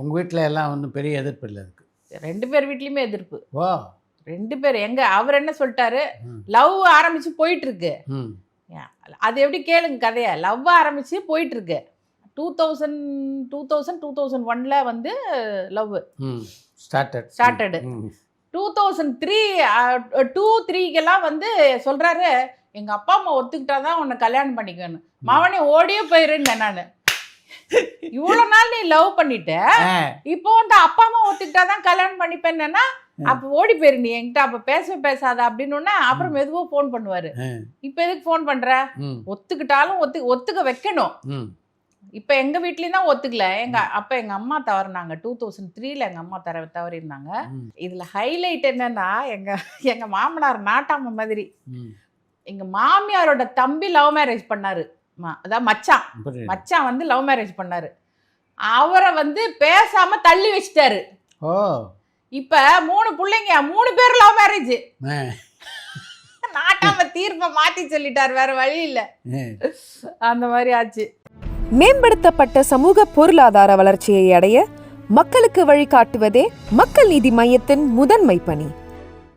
உங்கள் வீட்டில் எல்லாம் ஒன்றும் பெரிய எதிர்ப்பு இல்லை அதுக்கு? 2 பேர் வீட்லேயுமே எதிர்ப்பு. ஓ 2 பேர். அவர் என்ன சொல்லிட்டாரு, லவ் ஆரம்பிச்சு போயிட்டு இருக்கு. அது எப்படி கேளுங்க கதையை. லவ் ஆரம்பிச்சு போயிட்டு இருக்கு. 2001 வந்து லவ் ஸ்டார்டடு. 2003 2-3க்கெல்லாம் வந்து சொல்றாரு, எங்க அப்பா அம்மா ஒத்துக்கிட்டாதான் உன்னை கல்யாணம் பண்ணிக்கணும், மவனே ஓடியே போயிருந்தேன் நான். இவ்வளவு நாள் நீ லவ் பண்ணிட்ட, இப்போ வந்து அப்பா அம்மா ஒத்துக்கிட்டாதான் கல்யாணம் பண்ணிப்பேன்னா அப்ப ஓடி போயிரு நீ என்கிட்ட, அப்ப பேசாத அப்படின்னு. அப்புறம் மெதுவா போன் பண்ணுவாரு. இப்ப எதுக்கு போன் பண்ற? ஒத்துக்கிட்டாலும் ஒத்துக்க வைக்கணும். இப்ப எங்க வீட்லயும் தான் ஒத்துக்கல. எங்க அம்மா தவறினாங்க. 2003ல எங்க அம்மா தவறினாங்க. இதுல ஹைலைட் என்னன்னா, எங்க மாமனார் நாட்டாம மாதிரி. எங்க மாமியாரோட தம்பி லவ் மேரேஜ் பண்ணாரு. அதான் மச்சான் வந்து லவ் மேரேஜ் பண்ணாரு. அவரை வந்து பேசாம தள்ளி வச்சிட்டாரு. இப்ப 3 பிள்ளைங்க, 3 பேர் லவ் மேரேஜ். நாட்டாம தீர்ப்பை மாத்தி சொல்லிட்டாரு, வேற வழி இல்ல. அந்த மாதிரி ஆச்சு. மேம்படுத்தப்பட்ட சமூக பொருளாதார வளர்ச்சியை அடைய மக்களுக்கு வழிகாட்டுவதே மக்கள் நீதி மையத்தின் முதன்மை பணி.